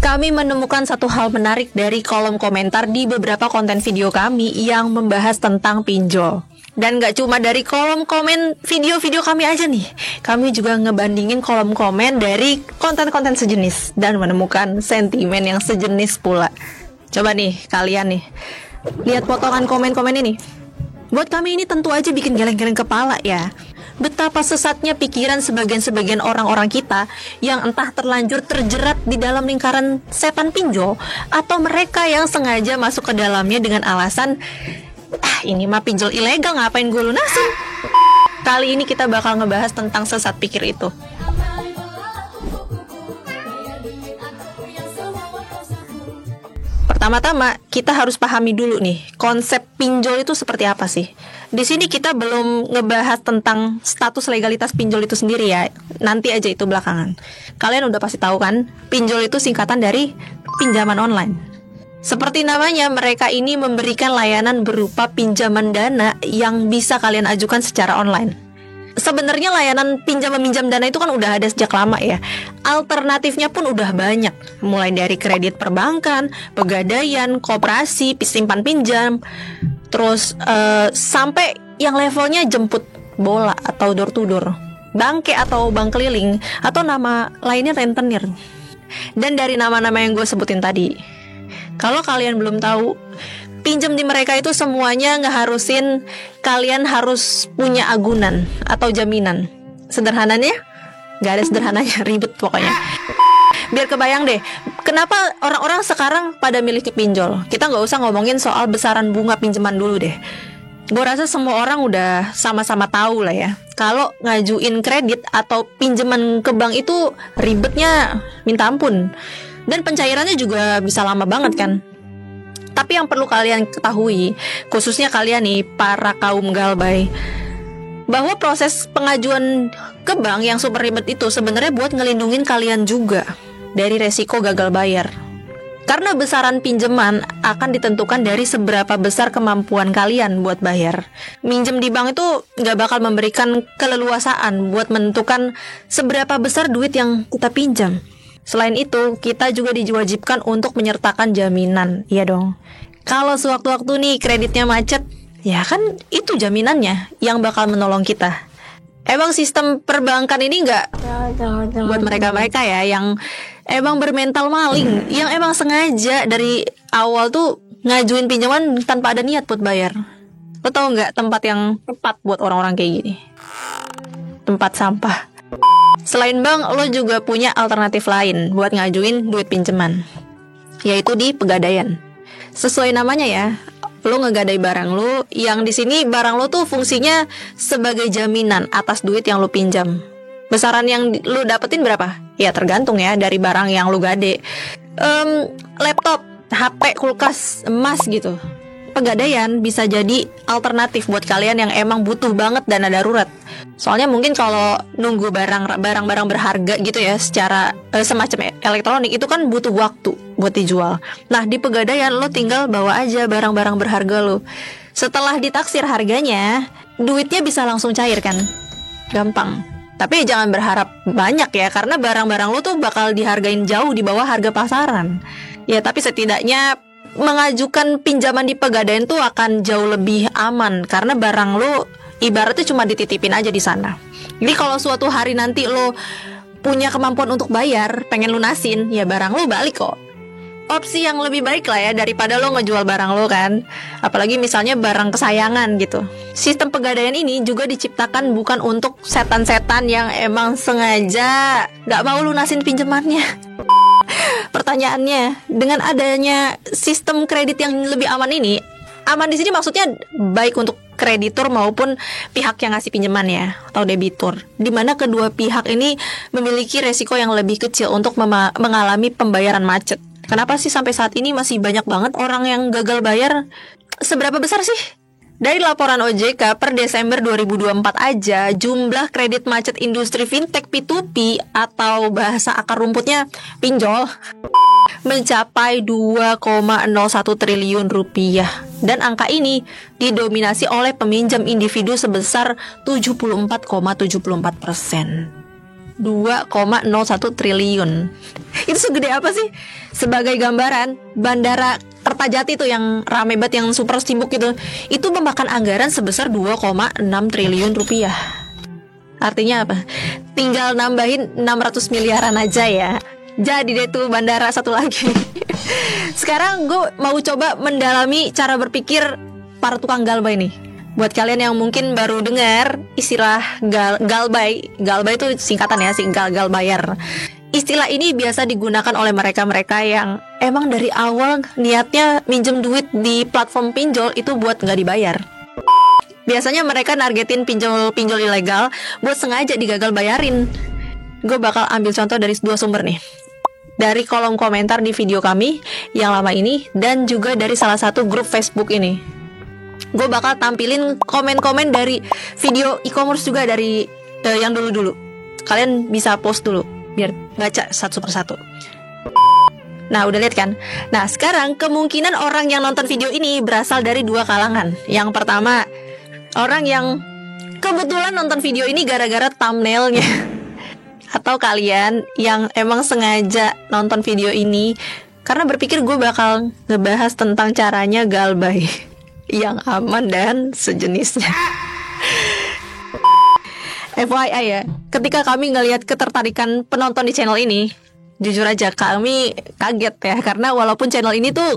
kami menemukan satu hal menarik dari kolom komentar di beberapa konten video kami yang membahas tentang pinjol. Dan gak cuma dari kolom komen video-video kami aja nih, kami juga ngebandingin kolom komen dari konten-konten sejenis dan menemukan sentimen yang sejenis pula. Coba nih, kalian nih, lihat potongan komen-komen ini. Buat kami ini tentu aja bikin geleng-geleng kepala ya. Betapa sesatnya pikiran sebagian-sebagian orang-orang kita yang entah terlanjur terjerat di dalam lingkaran setan pinjol, atau mereka yang sengaja masuk ke dalamnya dengan alasan ini mah pinjol ilegal, ngapain gue lunasin. Kali ini kita bakal ngebahas tentang sesat pikir itu. Pertama-tama kita harus pahami dulu nih, konsep pinjol itu seperti apa sih. Di sini kita belum ngebahas tentang status legalitas pinjol itu sendiri ya. Nanti aja itu belakangan. Kalian udah pasti tahu kan, pinjol itu singkatan dari pinjaman online. Seperti namanya, mereka ini memberikan layanan berupa pinjaman dana yang bisa kalian ajukan secara online. Sebenarnya layanan pinjam-meminjam dana itu kan udah ada sejak lama ya. Alternatifnya pun udah banyak, mulai dari kredit perbankan, pegadaian, koperasi, simpan pinjam, terus sampai yang levelnya jemput bola atau door to door, bangke atau bank keliling, atau nama lainnya rentenir. Dan dari nama-nama yang gue sebutin tadi, kalau kalian belum tahu, pinjam di mereka itu semuanya ngeharusin kalian harus punya agunan atau jaminan. Sederhananya, gak ada sederhananya, ribet pokoknya. Biar kebayang deh, kenapa orang-orang sekarang pada milih ke pinjol. Kita gak usah ngomongin soal besaran bunga pinjaman dulu deh. Gue rasa semua orang udah sama-sama tahu lah ya, kalau ngajuin kredit atau pinjaman ke bank itu ribetnya minta ampun. Dan pencairannya juga bisa lama banget kan. Tapi yang perlu kalian ketahui, khususnya kalian nih para kaum galbay, bahwa proses pengajuan ke bank yang super ribet itu sebenarnya buat ngelindungin kalian juga dari resiko gagal bayar. Karena besaran pinjaman akan ditentukan dari seberapa besar kemampuan kalian buat bayar. Minjem di bank itu gak bakal memberikan keleluasaan buat menentukan seberapa besar duit yang kita pinjam. Selain itu, kita juga diwajibkan untuk menyertakan jaminan. Iya dong. Kalau sewaktu-waktu nih kreditnya macet, ya kan itu jaminannya yang bakal menolong kita. Emang sistem perbankan ini nggak buat mereka-mereka ya yang emang bermental maling, yang emang sengaja dari awal tuh ngajuin pinjaman tanpa ada niat buat bayar. Lo tau nggak tempat yang tepat buat orang-orang kayak gini? Tempat sampah. Selain bank, lo juga punya alternatif lain buat ngajuin duit pinjaman, yaitu di pegadaian. Sesuai namanya ya, lo ngegadai barang lo, yang di sini barang lo tuh fungsinya sebagai jaminan atas duit yang lo pinjam. Besaran yang lo dapetin berapa? Ya tergantung ya dari barang yang lo gade. Laptop, HP, kulkas, emas gitu. Pegadaian bisa jadi alternatif buat kalian yang emang butuh banget dana darurat. Soalnya mungkin kalau nunggu barang-barang berharga gitu ya, secara semacam elektronik itu kan butuh waktu buat dijual. Nah di pegadaian lo tinggal bawa aja barang-barang berharga lo. Setelah ditaksir harganya, duitnya bisa langsung cair kan, gampang. Tapi jangan berharap banyak ya, karena barang-barang lo tuh bakal dihargain jauh di bawah harga pasaran. Ya tapi setidaknya mengajukan pinjaman di pegadaian tuh akan jauh lebih aman, karena barang lo ibaratnya cuma dititipin aja di sana. Jadi kalau suatu hari nanti lo punya kemampuan untuk bayar, pengen lunasin, ya barang lo balik kok. Opsi yang lebih baik lah ya daripada lo ngejual barang lo kan. Apalagi misalnya barang kesayangan gitu. Sistem pegadaian ini juga diciptakan bukan untuk setan-setan yang emang sengaja gak mau lunasin pinjamannya. Pertanyaannya, dengan adanya sistem kredit yang lebih aman ini, aman di sini maksudnya baik untuk kreditur maupun pihak yang ngasih pinjaman ya, atau debitur, di mana kedua pihak ini memiliki resiko yang lebih kecil untuk mengalami pembayaran macet. Kenapa sih sampai saat ini masih banyak banget orang yang gagal bayar? Seberapa besar sih? Dari laporan OJK per Desember 2024 aja, jumlah kredit macet industri fintech P2P atau bahasa akar rumputnya pinjol mencapai 2,01 triliun rupiah. Dan angka ini didominasi oleh peminjam individu sebesar 74,74%. 2,01 triliun. Itu segede apa sih? Sebagai gambaran, Bandara Kertajati tuh yang rame banget, yang super sibuk gitu, itu memakan anggaran sebesar 2,6 triliun rupiah. Artinya apa? Tinggal nambahin 600 miliaran aja ya, jadi deh tuh bandara satu lagi. Sekarang gue mau coba mendalami cara berpikir para tukang galbay nih. Buat kalian yang mungkin baru dengar istilah galbay itu singkatan ya, gal bayar. Istilah ini biasa digunakan oleh mereka-mereka yang emang dari awal niatnya minjem duit di platform pinjol itu buat nggak dibayar. Biasanya mereka nargetin pinjol ilegal buat sengaja digagal bayarin. Gue bakal ambil contoh dari 2 sumber nih. Dari kolom komentar di video kami yang lama ini, dan juga dari salah satu grup Facebook ini. Gue bakal tampilin komen-komen dari video e-commerce juga dari yang dulu-dulu. Kalian bisa post dulu biar baca satu persatu. Nah, udah lihat kan? Nah, sekarang kemungkinan orang yang nonton video ini berasal dari 2 kalangan. Yang pertama, orang yang kebetulan nonton video ini gara-gara thumbnailnya. Atau kalian yang emang sengaja nonton video ini karena berpikir gue bakal ngebahas tentang caranya galbay yang aman dan sejenisnya. FYI ya, ketika kami ngelihat ketertarikan penonton di channel ini, jujur aja kami kaget ya, karena walaupun channel ini tuh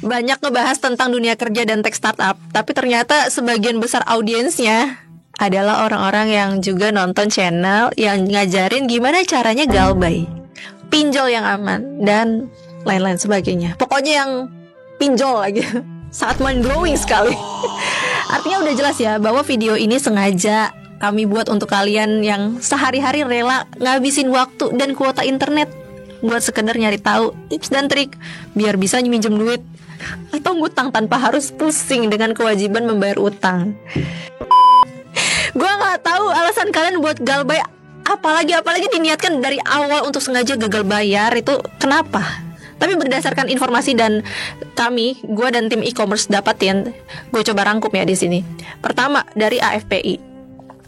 banyak ngebahas tentang dunia kerja dan tech startup, tapi ternyata sebagian besar audiensnya adalah orang-orang yang juga nonton channel yang ngajarin gimana caranya galbay, pinjol yang aman, dan lain-lain sebagainya. Pokoknya yang pinjol lagi. Sangat mind-blowing sekali. Artinya udah jelas ya bahwa video ini sengaja kami buat untuk kalian yang sehari-hari rela ngabisin waktu dan kuota internet buat sekedar nyari tahu tips dan trik biar bisa minjem duit atau ngutang tanpa harus pusing dengan kewajiban membayar utang. Gue gak tahu alasan kalian buat galbay apalagi diniatkan dari awal untuk sengaja gagal bayar itu kenapa? Tapi berdasarkan informasi dan gue dan tim e-commerce dapatin, gue coba rangkum ya di sini. Pertama, dari AFPI.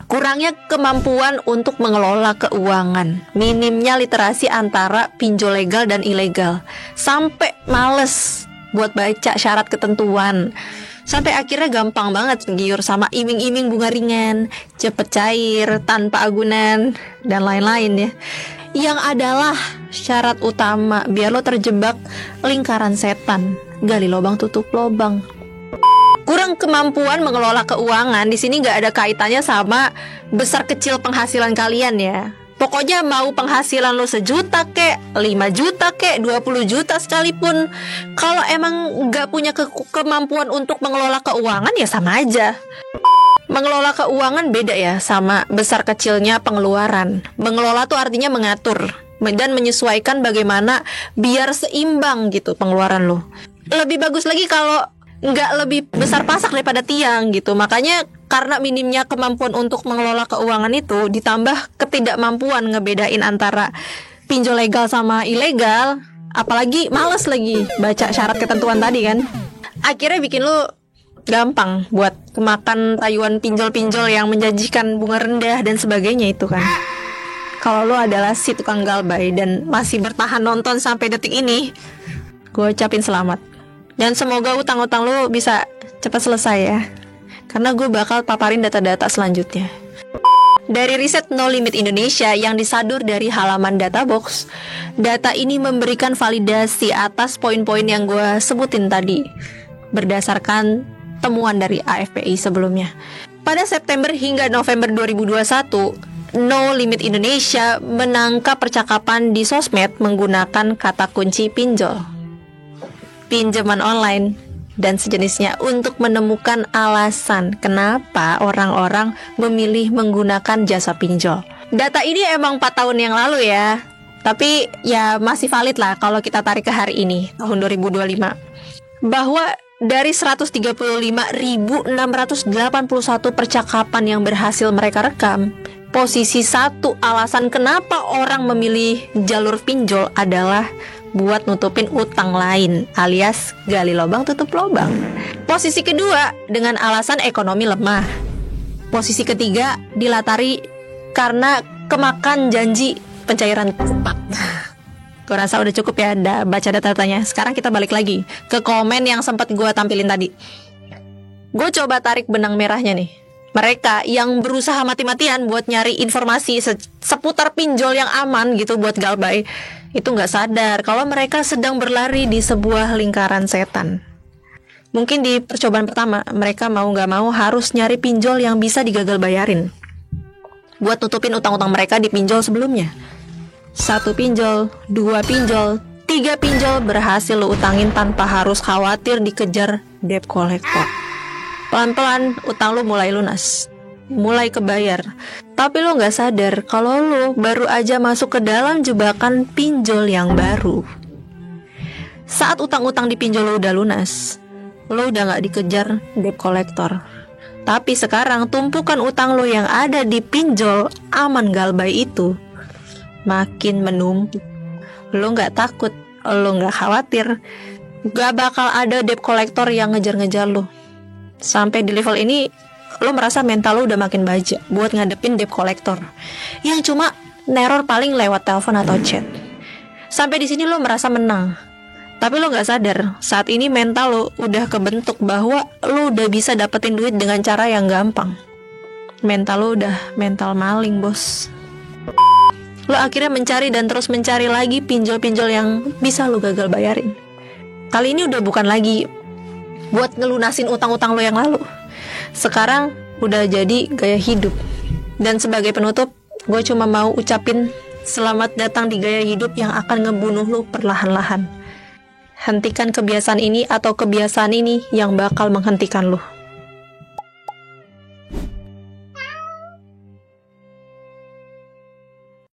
Kurangnya kemampuan untuk mengelola keuangan, minimnya literasi antara pinjol legal dan ilegal, sampai males buat baca syarat ketentuan, sampai akhirnya gampang banget giur sama iming-iming bunga ringan, cepet cair, tanpa agunan, dan lain-lain ya. Yang adalah syarat utama biar lo terjebak lingkaran setan, gali lubang tutup lubang. Kurang kemampuan mengelola keuangan di sini nggak ada kaitannya sama besar kecil penghasilan kalian ya. Pokoknya mau penghasilan lo 1 juta kek, 5 juta kek, 20 juta sekalipun, kalau emang nggak punya kemampuan untuk mengelola keuangan ya sama aja. Mengelola keuangan beda ya sama besar kecilnya pengeluaran. Mengelola tuh artinya mengatur dan menyesuaikan bagaimana biar seimbang gitu pengeluaran lo. Lebih bagus lagi kalau nggak lebih besar pasak daripada tiang gitu. Makanya karena minimnya kemampuan untuk mengelola keuangan itu, ditambah ketidakmampuan ngebedain antara pinjol legal sama ilegal, apalagi males lagi baca syarat ketentuan tadi kan, akhirnya bikin lo gampang buat kemakan tayuan pinjol-pinjol yang menjanjikan bunga rendah dan sebagainya itu kan. Kalau lo adalah si tukang galbay dan masih bertahan nonton sampai detik ini, gue ucapin selamat. Dan semoga utang-utang lo bisa cepat selesai ya, karena gue bakal paparin data-data selanjutnya. Dari riset No Limit Indonesia yang disadur dari halaman Databox, data ini memberikan validasi atas poin-poin yang gue sebutin tadi, berdasarkan temuan dari AFPI sebelumnya. Pada September hingga November 2021, No Limit Indonesia menangkap percakapan di sosmed menggunakan kata kunci pinjol, pinjaman online, dan sejenisnya untuk menemukan alasan kenapa orang-orang memilih menggunakan jasa pinjol. Data ini emang 4 tahun yang lalu ya, tapi ya masih valid lah kalau kita tarik ke hari ini, tahun 2025. Bahwa dari 135.681 percakapan yang berhasil mereka rekam, posisi 1 alasan kenapa orang memilih jalur pinjol adalah buat nutupin utang lain, alias gali lubang tutup lubang. Posisi kedua dengan alasan ekonomi lemah. Posisi ketiga dilatari karena kemakan janji pencairan cepat. Gue rasa udah cukup ya baca data-datanya. Sekarang kita balik lagi ke komen yang sempat gue tampilin tadi. Gue coba tarik benang merahnya nih. Mereka yang berusaha mati-matian buat nyari informasi seputar pinjol yang aman gitu buat Galbay, itu gak sadar kalau mereka sedang berlari di sebuah lingkaran setan. Mungkin di percobaan pertama mereka mau gak mau harus nyari pinjol yang bisa digagal bayarin buat nutupin utang-utang mereka di pinjol sebelumnya. 1 pinjol, 2 pinjol, 3 pinjol berhasil lo utangin tanpa harus khawatir dikejar debt collector. Pelan-pelan utang lo mulai lunas, mulai kebayar. Tapi lo gak sadar kalau lo baru aja masuk ke dalam jebakan pinjol yang baru. Saat utang-utang di pinjol lo udah lunas, lo udah gak dikejar debt collector. Tapi sekarang tumpukan utang lo yang ada di pinjol aman Galbay itu makin menumpuk. Lo gak takut, lo gak khawatir, gak bakal ada debt collector yang ngejar-ngejar lo. Sampai di level ini lo merasa mental lo udah makin baja buat ngadepin debt collector yang cuma neror paling lewat telepon atau chat. Sampai di sini lo merasa menang. Tapi lo gak sadar saat ini mental lo udah kebentuk bahwa lo udah bisa dapetin duit dengan cara yang gampang. Mental lo udah mental maling, bos. Lo akhirnya mencari dan terus mencari lagi pinjol-pinjol yang bisa lo gagal bayarin. Kali ini udah bukan lagi buat ngelunasin utang-utang lo yang lalu. Sekarang udah jadi gaya hidup. Dan sebagai penutup, gue cuma mau ucapin selamat datang di gaya hidup yang akan ngebunuh lo perlahan-lahan. Hentikan kebiasaan ini atau kebiasaan ini yang bakal menghentikan lo.